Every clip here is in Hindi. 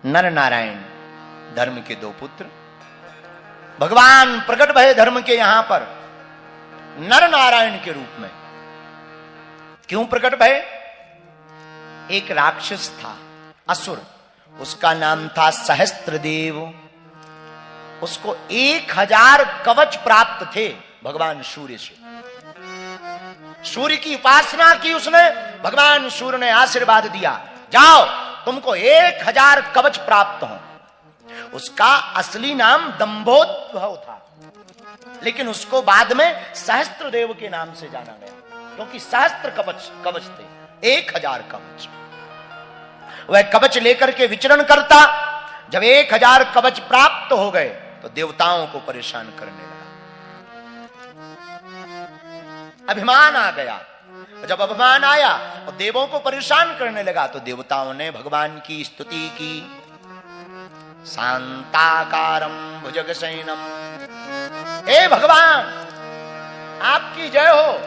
नर नारायण धर्म के दो पुत्र, भगवान प्रकट भय धर्म के यहां पर नर नारायण के रूप में। क्यों प्रकट भय? एक राक्षस था, असुर, उसका नाम था सहस्त्रदेव। उसको 1000 कवच प्राप्त थे भगवान सूर्य से। सूर्य की उपासना की उसने, भगवान सूर्य ने आशीर्वाद दिया, जाओ तुमको 1000 कवच प्राप्त हो। उसका असली नाम दंभोद्भव था, लेकिन उसको बाद में सहस्त्रदेव के नाम से जाना गया, क्योंकि सहस्त्र कवच थे, 1000 कवच। वह कवच लेकर के विचरण करता। जब 1000 कवच प्राप्त हो गए तो देवताओं को परेशान करने लगा। अभिमान आ गया। जब अभिमान आया और देवों को परेशान करने लगा तो देवताओं ने भगवान की स्तुति की। शांताकारं भुजगशयनम, हे भगवान आपकी जय हो,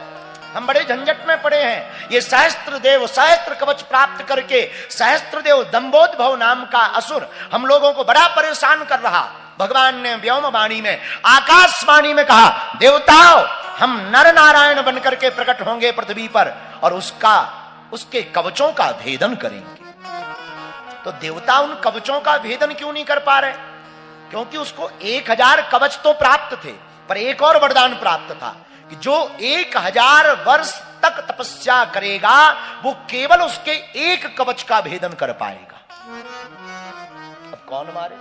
हम बड़े झंझट में पड़े हैं। ये सहस्त्रदेव सहस्त्र कवच प्राप्त करके सहस्त्रदेव दंभोद्भव नाम का असुर हम लोगों को बड़ा परेशान कर रहा। भगवान ने व्योम वाणी में, आकाशवाणी में कहा, देवताओं हम नर नारायण बनकर के प्रकट होंगे पृथ्वी पर और उसके कवचों का भेदन करेंगे। तो देवता उन कवचों का भेदन क्यों नहीं कर पा रहे? क्योंकि उसको 1000 कवच तो प्राप्त थे, पर एक और वरदान प्राप्त था कि जो 1000 वर्ष तक तपस्या करेगा वो केवल उसके एक कवच का भेदन कर पाएगा। अब कौन मारे?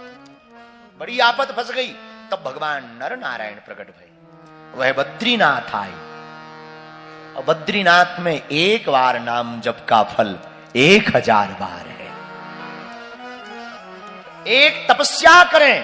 बड़ी आफत फंस गई। तब भगवान नर नारायण प्रकट भये। वह बद्रीनाथ आए और बद्रीनाथ में एक बार नाम जप का फल 1000 बार है। एक तपस्या करें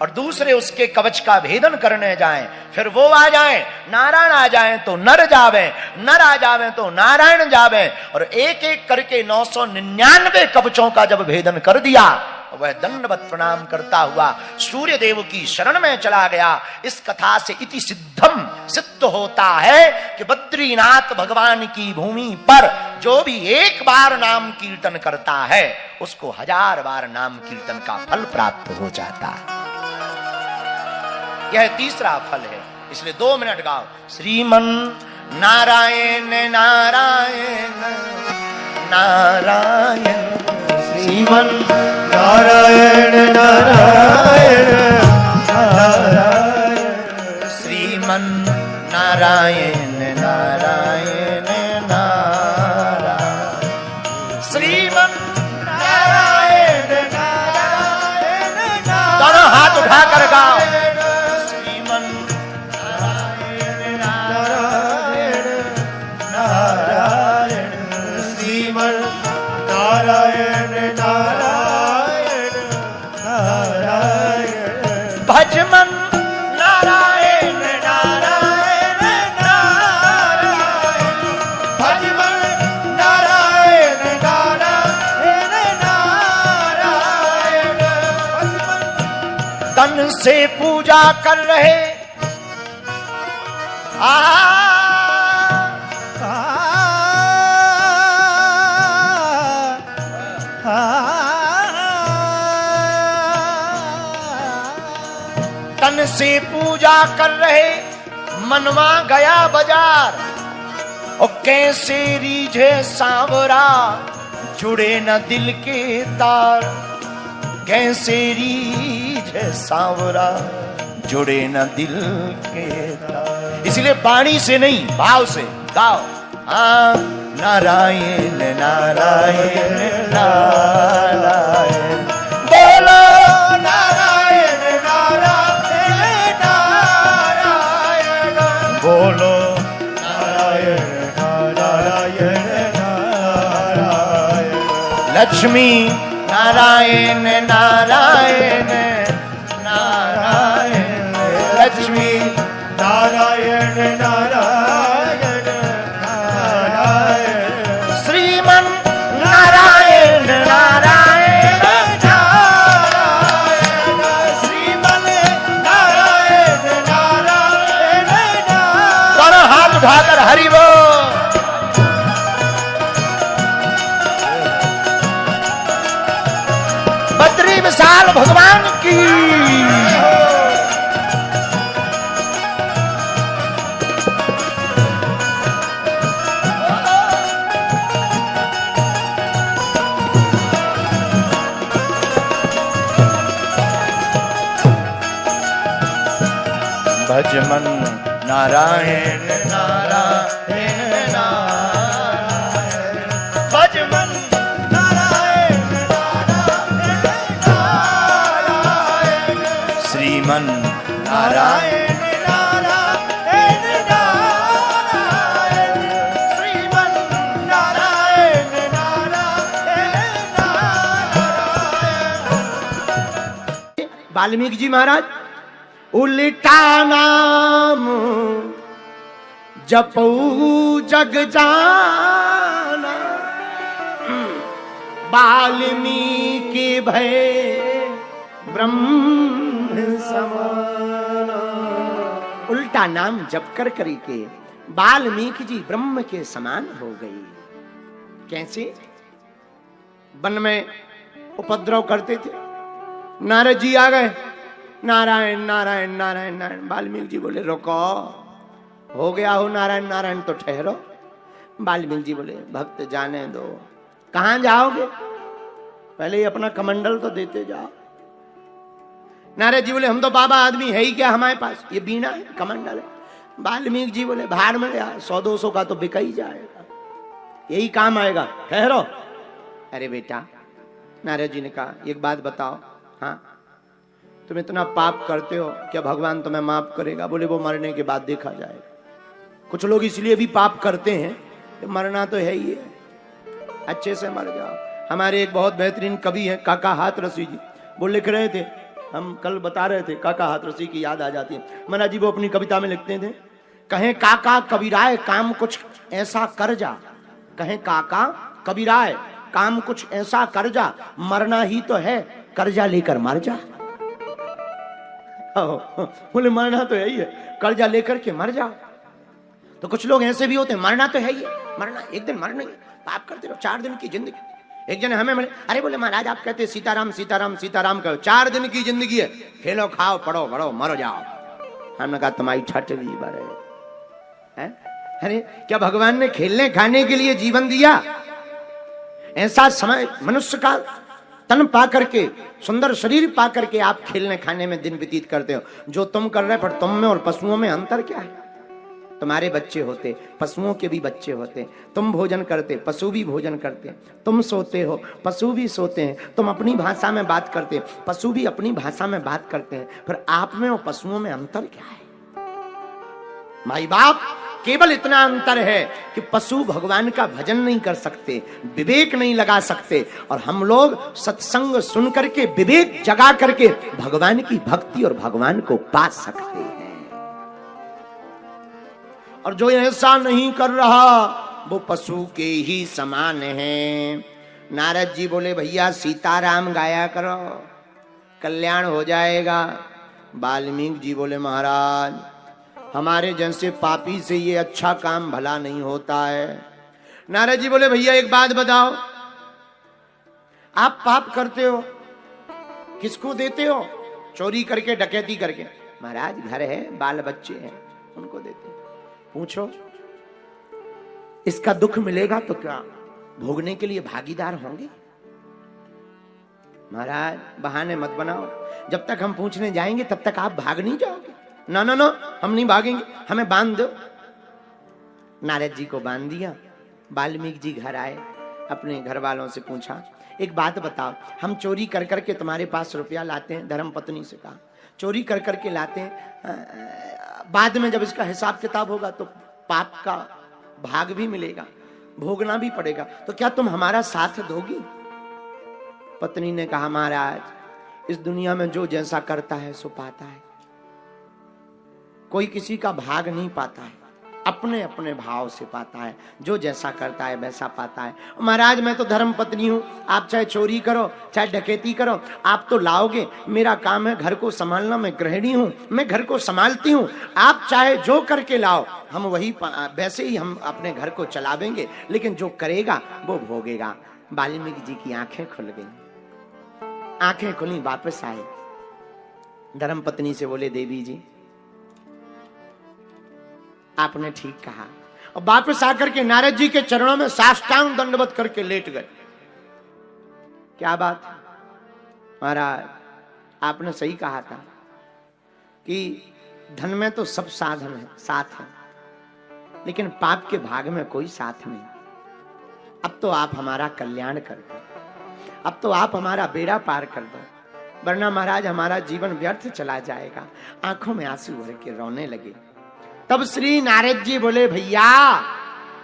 और दूसरे उसके कवच का भेदन करने जाएं, फिर वो आ जाएं, नारायण आ जाएं तो नर जावे, नर आ जावे तो नारायण जावे, और एक एक करके 999 कवचों का जब भेदन कर दिया, वह दंडवत प्रणाम करता हुआ सूर्य देव की शरण में चला गया। इस कथा से इति सिद्धम, सिद्ध होता है कि बद्रीनाथ भगवान की भूमि पर जो भी एक बार नाम कीर्तन करता है उसको 1000 बार नाम कीर्तन का फल प्राप्त हो जाता है। यह तीसरा फल है, इसलिए 2 मिनट गाओ। श्रीमन नारायण नारायण नारायण, श्रीमन नारायण नारायण नारायण, श्रीमन नारायण नारायण नारायण, श्रीमन नारायण नारायण नारायण। दोनों हाथ उठाकर गाओ। श्रीमन नारायण नारायण नारायण, श्रीमन नारायण नारायण नारायण, भजमन नारायण नारायण नारायण, भजमन नारायण नारायण नारायण, तन से पूजा कर रहे तन से पूजा कर रहे, मनवा गया बाजार, और कैसे रीझे सांवरा जुड़े न दिल के तार, कैसे रीझे सांवरा जुड़े न दिल के तार। इसलिए वाणी से नहीं, भाव से गाओ। नारायण नारायण नारायण, बोलो नारायण नारायण नारायण, बोलो नारायण नारायण नारायण, लक्ष्मी नारायण नारायण नारायण, लक्ष्मी नारायण नारायण नारायण, श्रीमन नारायण नारायण नारायण, श्रीमन नारायण नारायण नारायण। दोनों हाथ उठाकर हरि बोल। बद्री लाल भगवान की। भजमन नारायण नारायण नारायण, भजमन नारायण नारायण नारायण, श्रीमन नारायण नारायण नारायण, श्रीमन नारायण नारायण नारायण। वाल्मीकि जी महाराज उल्टा नाम जपऊ जग जाना, वाल्मीकि भय ब्रह्म समाना। उल्टा नाम जप कर करके वाल्मीकि जी ब्रह्म के समान हो गई। कैसे? वन में उपद्रव करते थे, नारद जी आ गए, नारायण नारायण नारायण नारायण। वाल्मीकि जी बोले रुको, हो गया हो नारायण नारायण तो ठहरो। वाल्मीकि जी बोले भक्त जाने दो। कहां जाओगे? पहले ही अपना कमंडल तो देते जाओ। नारद जी बोले हम तो बाबा आदमी है ही क्या हमारे पास, ये बीना है कमंडल है। वाल्मीकि जी बोले भाड़ में गया, 100-200 का तो बिका ही जाएगा, यही काम आएगा, ठहरो। अरे बेटा, नारद जी ने कहा एक बात बताओ, हाँ तुम इतना पाप करते हो, क्या भगवान तुम्हें माफ करेगा? बोले वो मरने के बाद देखा जाएगा। कुछ लोग इसलिए भी पाप करते हैं कि मरना तो है ही है, अच्छे से मर जाओ। हमारे एक बहुत बेहतरीन कवि हैं काका हाथरसी जी, वो लिख रहे थे, हम कल बता रहे थे, काका हाथरसी की याद आ जाती है। महाराज जी वो अपनी कविता में लिखते थे, कहें काका कबीराय काम कुछ ऐसा कर जा, कहें काका कबीराय काम कुछ ऐसा कर जा, मरना ही तो है कर्जा लेकर मर जा। बोले मरना तो है ही है, कर्जा लेकर के मर जाओ। तो कुछ लोग ऐसे भी होते हैं, मरना तो है ही है, मरना एक दिन मरना ही, पाप करते रहो, 4 दिन की जिंदगी। एक जन हमें मिले, अरे बोले महाराज आप कहते सीताराम सीताराम सीताराम कहो, 4 दिन की जिंदगी है, खेलो खाओ पढ़ो बढ़ो मरो जाओ। हमने कहा तुम्हारी ठटली बड़े है। अरे क्या भगवान ने खेलने खाने के लिए जीवन दिया? ऐसा समय मनुष्य का तन पा करके, सुंदर शरीर पा करके आप खेलने खाने में दिन व्यतीत करते हो। जो तुम कर रहे, पर तुम में और पशुओं में अंतर क्या है? तुम्हारे बच्चे होते, पशुओं के भी बच्चे होते। तुम भोजन करते, पशु भी भोजन करते। तुम सोते हो, पशु भी सोते हैं। तुम अपनी भाषा में बात करते, पशु भी अपनी भाषा में बात करते हैं। फिर आप में और पशुओं में अंतर क्या है? माई बाप, केवल इतना अंतर है कि पशु भगवान का भजन नहीं कर सकते, विवेक नहीं लगा सकते, और हम लोग सत्संग सुन करके विवेक जगा करके भगवान की भक्ति और भगवान को पा सकते हैं। और जो ऐसा नहीं कर रहा वो पशु के ही समान है। नारद जी बोले भैया सीताराम गाया करो, कल्याण हो जाएगा। वाल्मीकि जी बोले महाराज हमारे जैसे पापी से ये अच्छा काम भला नहीं होता है। नारद जी बोले भैया एक बात बताओ, आप पाप करते हो किसको देते हो? चोरी करके, डकैती करके। महाराज घर है, बाल बच्चे हैं, उनको देते। पूछो इसका दुख मिलेगा तो क्या भोगने के लिए भागीदार होंगे? महाराज बहाने मत बनाओ, जब तक हम पूछने जाएंगे तब तक आप भाग नहीं जाओगे। ना ना ना, हम नहीं भागेंगे, हमें बांध दो। नारद जी को बांध दिया। वाल्मीकि जी घर आए, अपने घर वालों से पूछा एक बात बताओ, हम चोरी कर करके तुम्हारे पास रुपया लाते हैं। धर्म पत्नी से कहा चोरी कर करके लाते हैं, बाद में जब इसका हिसाब किताब होगा तो पाप का भाग भी मिलेगा, भोगना भी पड़ेगा, तो क्या तुम हमारा साथ दोगी? पत्नी ने कहा महाराज इस दुनिया में जो जैसा करता है सो पाता है, कोई किसी का भाग नहीं पाता है, अपने अपने भाव से पाता है, जो जैसा करता है वैसा पाता है। महाराज मैं तो धर्म पत्नी हूं, आप चाहे चोरी करो चाहे डकैती करो, आप तो लाओगे, मेरा काम है घर को संभालना, मैं गृहिणी हूं, मैं घर को संभालती हूं, आप चाहे जो करके लाओ, हम वही वैसे ही हम अपने घर को चलावेंगे, लेकिन जो करेगा वो भोगेगा। वाल्मीकि जी की आंखें खुल गई, आंखें खुली, वापस आए। धर्मपत्नी से बोले, देवी जी आपने ठीक कहा। और वापस आकर के नारद जी के चरणों में साष्टांग दंडवत करके लेट गए। क्या बात महाराज, आपने सही कहा था कि धन में तो सब साधन है, साथ है, लेकिन पाप के भाग में कोई साथ नहीं। अब तो आप हमारा कल्याण कर दो, अब तो आप हमारा बेड़ा पार कर दो, वरना महाराज हमारा जीवन व्यर्थ चला जाएगा। आंखों में आंसू भर के रोने लगे। तब श्री नारद जी बोले, भैया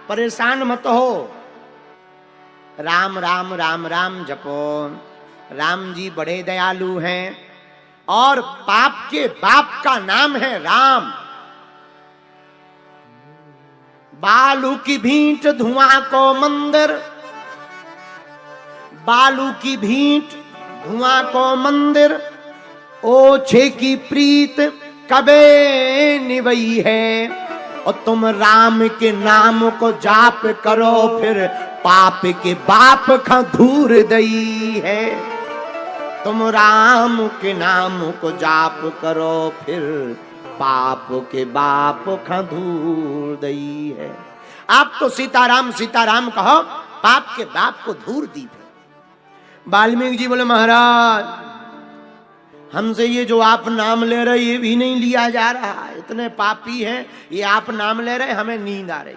परेशान मत हो, राम राम राम राम जपो। राम जी बड़े दयालु हैं और पाप के बाप का नाम है राम। बालू की भींट धुआं को मंदिर, बालू की भींट धुआं को मंदिर, ओछे की प्रीत कबे निवई है। और तुम राम के नाम को जाप करो, फिर पाप के बाप का धूर दई है। तुम राम के नाम को जाप करो, फिर पाप के बाप का धूर दई है। आप तो सीताराम सीताराम कहो, पाप के बाप को धूर दी। वाल्मीकि जी बोले, महाराज हमसे ये जो आप नाम ले रहे ये भी नहीं लिया जा रहा, इतने पापी हैं, ये आप नाम ले रहे हमें नींद आ रही।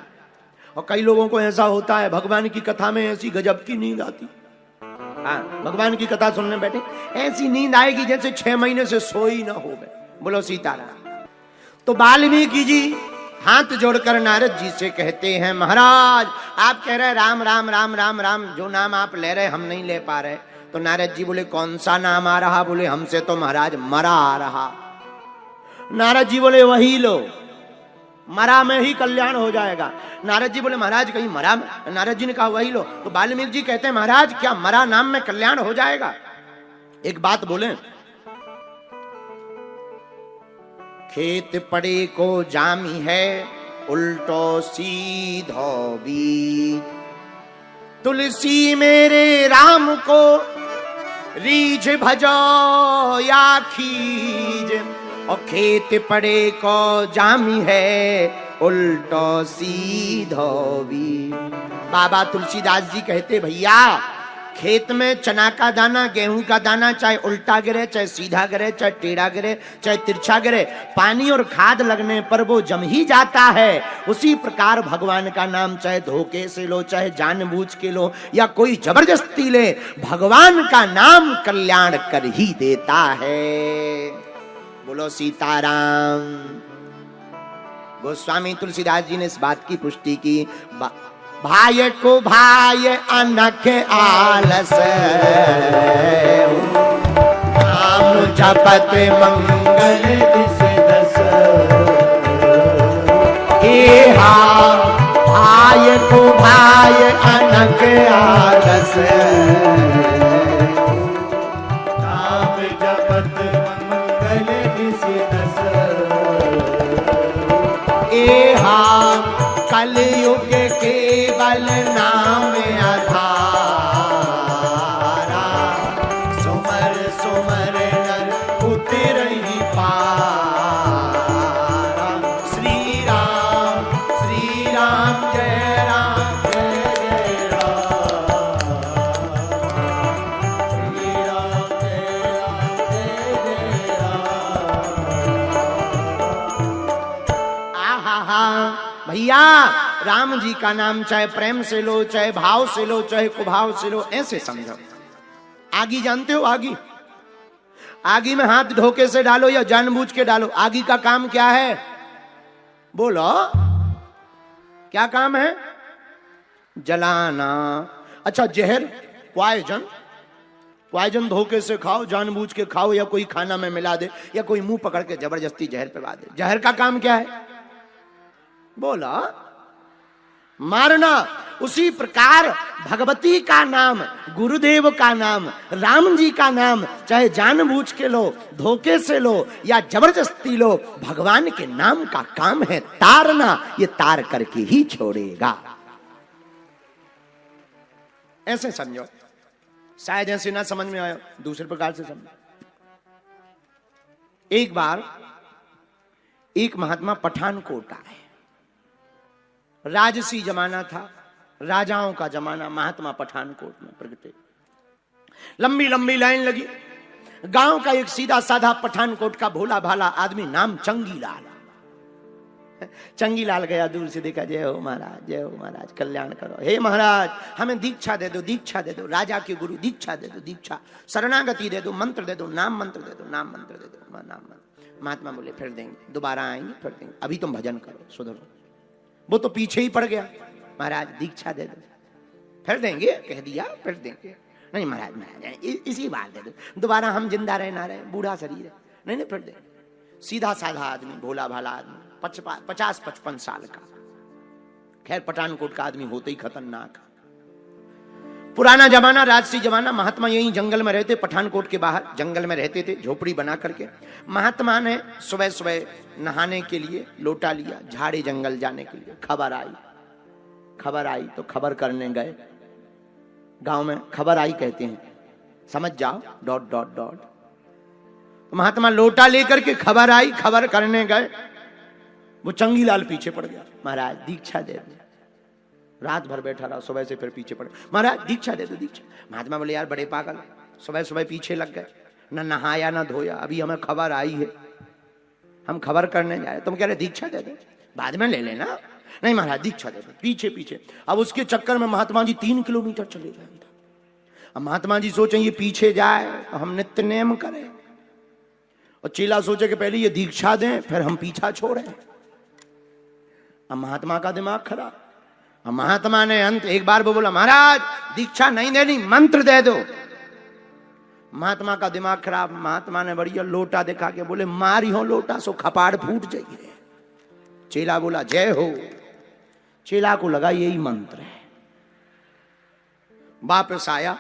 और कई लोगों को ऐसा होता है, भगवान की कथा में ऐसी गजब की नींद आती। हाँ, भगवान की कथा सुनने बैठे ऐसी नींद आएगी जैसे 6 महीने से सोई ना हो गए। बोलो सीताराम। तो वाल्मीकि जी हाथ जोड़कर नारद जी से कहते हैं, महाराज आप कह रहे राम राम राम राम राम, जो नाम आप ले रहे हम नहीं ले पा रहे। तो नारद जी बोले, कौन सा नाम आ रहा? बोले, हमसे तो महाराज मरा आ रहा। नारद जी बोले, वही लो, मरा में ही कल्याण हो जाएगा। नारद जी बोले, महाराज कहीं मरा? नारद जी ने कहा वही लो। तो वाल्मीकि जी कहते हैं, महाराज क्या मरा नाम में कल्याण हो जाएगा? एक बात बोले, खेत पड़े को जामी है, उल्टो सीधो भी। तुलसी मेरे राम को रीझ भजो या खीज, और खेत पड़े को जामी है, उल्टो सीधो भी। बाबा तुलसीदास जी कहते, भैया खेत में चना का दाना, गेहूं का दाना चाहे उल्टा गिरे, चाहे सीधा गिरे, चाहे टेढ़ा गिरे, चाहे तिरछा गिरे, पानी और खाद लगने पर वो जम ही जाता है। उसी प्रकार भगवान का नाम चाहे धोखे से लो, चाहे जानबूझ के लो, या कोई जबरदस्ती ले, भगवान का नाम कल्याण कर ही देता है। बोलो सीताराम। गोस्वामी तुलसीदास जी ने इस बात की पुष्टि की। भाई को भाई अनख आलस, नाम जपत मंगल दिस दस। भाई को भाई अनख आलस, नाम जपत मंगल दिस दस। कलयुग केवल नाम आधारा, सुमर सुमर नर उतरहि पारा। श्री राम जय राम जय राम, श्री राम जय राम। आहा भैया, राम जी का नाम चाहे प्रेम से लो, चाहे भाव से लो, चाहे कुभाव से लो, ऐसे समझो। आगी जानते हो? आगी, आगी में हाथ धोखे से डालो या जानबूझ के डालो, आगी का काम क्या है? बोलो, क्या काम है? जलाना। अच्छा, जहर, पॉइजन धोखे से खाओ, जानबूझ के खाओ, या कोई खाना में मिला दे, या कोई मुंह पकड़ के जबरदस्ती जहर पिला दे, जहर का काम क्या है? बोला, मारना। उसी प्रकार भगवती का नाम, गुरुदेव का नाम, राम जी का नाम चाहे जानबूझ के लो, धोखे से लो या जबरदस्ती लो, भगवान के नाम का काम है तारना। ये तार करके ही छोड़ेगा। ऐसे समझो। शायद ऐसे ना समझ में आया, दूसरे प्रकार से समझ। एक बार एक महात्मा पठानकोट आए, राजसी जमाना था, राजाओं का जमाना। महात्मा पठानकोट में प्रगटे, लंबी लंबी लाइन लगी। गांव का एक सीधा साधा पठानकोट का भोला भाला आदमी, नाम चंगीलाल। चंगीलाल गया, दूर से देखा, जय हो महाराज, जय हो महाराज, कल्याण करो। हे महाराज, हमें दीक्षा दे दो, दीक्षा दे दो, राजा के गुरु दीक्षा दे दो, दीक्षा, शरणागति दे दो, मंत्र दे दो, नाम मंत्र दे दो, नाम मंत्र दे दो, नाम मंत्र। महात्मा बोले फिर देंगे, दोबारा आएंगे फिर देंगे, अभी तुम भजन करो, सुधरो। वो तो पीछे ही पड़ गया, महाराज दीक्षा दे दो, फिर देंगे, कह दिया फिर देंगे। नहीं महाराज, महाराज इसी बार दे दो, दोबारा हम जिंदा रहे ना रहे, बूढ़ा शरीर है। नहीं नहीं फिर देंगे। सीधा साधा आदमी, भोला भाला आदमी, 50-55 साल का। खैर पठानकोट का आदमी होते ही खतरनाक। पुराना जमाना, राजसी जमाना। महात्मा यही जंगल में रहते, पठानकोट के बाहर जंगल में रहते थे, झोपड़ी बना करके। महात्मा ने सुबह सुबह नहाने के लिए लोटा लिया, झाड़ी जंगल जाने के लिए। खबर आई तो खबर करने गए। गांव में खबर आई कहते हैं, समझ जाओ, ... तो महात्मा लोटा लेकर के खबर आई, खबर करने गए। वो चंगीलाल पीछे पड़ गया, महाराज दीक्षा दे दो। रात भर बैठा रहा, सुबह से फिर पीछे पड़, महाराज दीक्षा दे दो, दीक्षा। महात्मा बोले यार बड़े पागल, सुबह सुबह पीछे लग गए, ना नहाया ना धोया, अभी हमें खबर आई है, हम खबर करने जाए, तुम कह रहे दीक्षा दे दो, बाद में ले लेना। नहीं महाराज दीक्षा दे दो, पीछे पीछे। अब उसके चक्कर में महात्मा जी 3 किलोमीटर चले गए। अब महात्मा जी सोचे ये पीछे जाए तो हम नित्य नेम करें, और चेला सोचे कि पहले ये दीक्षा दें फिर हम पीछा छोड़ें। अब महात्मा का दिमाग खराब। अब महात्मा ने अंत एक बार वो बोला, महाराज दीक्षा नहीं देनी, मंत्र दे दो। महात्मा का दिमाग खराब। महात्मा ने बढ़िया लोटा दिखा के बोले, मारी हो लोटा सो खपाड़ फूट जाइए। चेला बोला जय हो। चेला को लगा यही मंत्र है। वापस आया,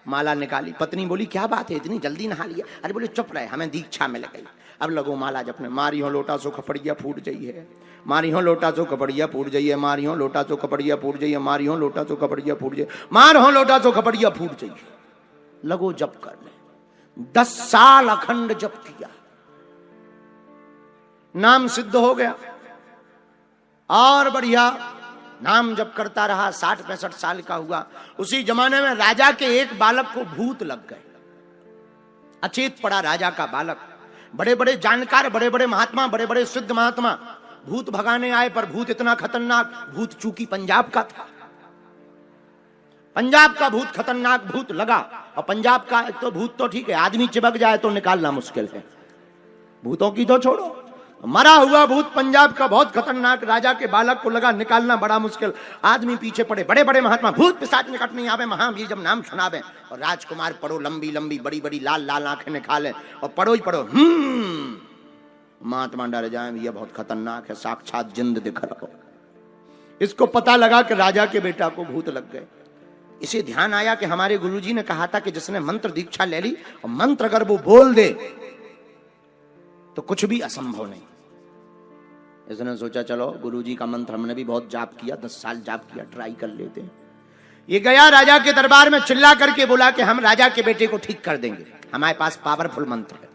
माला निकाली। पत्नी बोली क्या बात है, इतनी जल्दी नहा लिया? अरे बोले चुप रहे, हमें दीक्षा मिल गई। अब लगो माला जपने, मारी हो लोटा सो खपड़िया फूट जाइए, मारी हो लोटा सो कपड़िया फूट जाइए, मारी हो लोटा सो कपड़िया फूट जाइए, मारी हो लोटा सो कपड़िया फूट जाइए, मार हो लोटा सो कपड़िया फूट जाइए। लगो जप करने। 10 साल अखंड जप किया, नाम सिद्ध हो गया और बढ़िया नाम जप करता रहा। 60-65 साल का हुआ। उसी जमाने में राजा के एक बालक को भूत लग गए, अचेत पड़ा राजा का बालक। बड़े बड़े जानकार, बड़े बड़े महात्मा, बड़े बड़े सिद्ध महात्मा भूत भगाने आए, पर भूत इतना खतरनाक, भूत चूंकि पंजाब का था, पंजाब का भूत खतरनाक भूत लगा। और पंजाब का तो भूत तो ठीक है, आदमी चिपक जाए तो निकालना मुश्किल है, भूतों की तो छोड़ो, मरा हुआ भूत पंजाब का बहुत खतरनाक राजा के बालक को लगा, निकालना बड़ा मुश्किल। आदमी पीछे पड़े, बड़े बड़े महात्मा, भूत पिशाच निकट नहीं आवे, महावीर जब नाम सुनावे। और राजकुमार पढ़ो, लंबी लंबी बड़ी बड़ी लाल लाल आंखें निकाले और पढ़ो ही पढ़ो। महात्मा डर जाए, ये बहुत खतरनाक है, साक्षात जिंद दिख रहा हो। इसको पता लगा कि राजा के बेटा को भूत लग गए। इसे ध्यान आया कि हमारे गुरुजी ने कहा था कि जिसने मंत्र दीक्षा ले ली और मंत्र अगर वो बोल दे तो कुछ भी असंभव नहीं। इसने सोचा चलो गुरुजी का मंत्र हमने भी बहुत जाप किया, 10 साल जाप किया, ट्राई कर लेते हैं। ये गया राजा के दरबार में, चिल्ला करके बोला कि हम राजा के बेटे को ठीक कर देंगे, हमारे पास पावरफुल मंत्र है।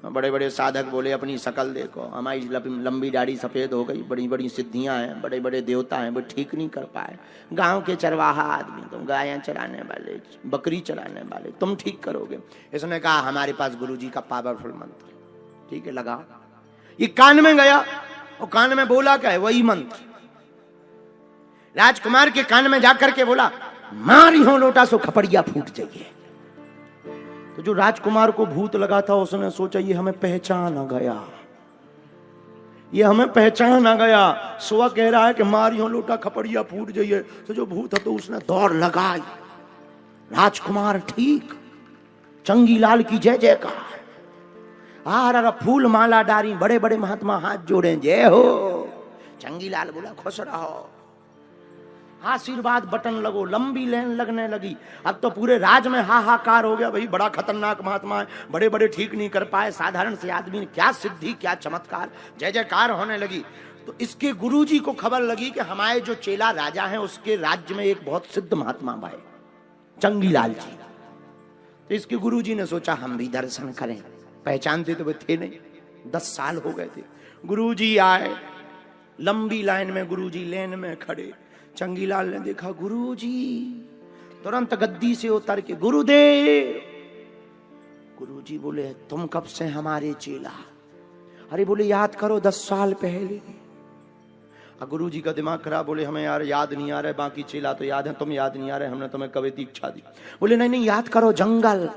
बड़े बड़े साधक बोले अपनी शकल देखो, हमारी लंबी दाढ़ी सफेद हो गई, बड़ी बड़ी सिद्धियां हैं, बड़े बड़े देवता हैं, वो ठीक नहीं कर पाए। गांव के चरवाहा आदमी, तुम गायें चराने वाले, बकरी चराने वाले, तुम ठीक करोगे। इसने कहा हमारे पास गुरुजी का पावरफुल मंत्र, ठीक है लगा। ये कान में गया और कान में बोला क्या है, वही मंत्र। राजकुमार के कान में जाकर के बोला मारी हो लोटा सो खपड़िया फूट जाइए। तो जो राजकुमार को भूत लगा था उसने सोचा ये हमें पहचान आ गया, ये हमें पहचान आ गया। सुआ कह रहा है कि मारियो लोटा खपड़िया फूट जाइए। तो जो भूत है तो उसने दौड़ लगाई, राजकुमार ठीक, चंगीलाल की जय जयकार। आर फूल माला डारी, बड़े बड़े महात्मा हाथ जोड़े, जय हो। चंगीलाल बोला खुश रहो, आशीर्वाद बटन लगो, लंबी लाइन लगने लगी। अब तो पूरे राज में हाहाकार हो गया, भाई बड़ा खतरनाक महात्मा है, बड़े बड़े ठीक नहीं कर पाए, साधारण से आदमी ने क्या सिद्धि क्या चमत्कार, जय जयकार होने लगी। तो इसके गुरुजी को खबर लगी कि हमारे जो चेला राजा हैं उसके राज्य में एक बहुत सिद्ध महात्मा भाई, चंगीलाल जी। तो इसके गुरुजी ने सोचा हम भी दर्शन करें, पहचानते तो वे थे नहीं, 10 साल हो गए थे। गुरुजी आए, लंबी लाइन में गुरुजी लेन में खड़े। चंगीलाल ने देखा गुरुजी, तुरंत गद्दी से उतर के गुरुदेव। गुरुजी बोले तुम कब से हमारे चेला? अरे बोले याद करो 10 साल पहले। गुरुजी का दिमाग खराब, बोले हमें यार याद नहीं आ रहा है, बाकी चेला तो याद है, तुम याद नहीं आ रहे, हमने तुम्हें कभी दीक्षा दी। बोले नहीं नहीं याद करो, जंगल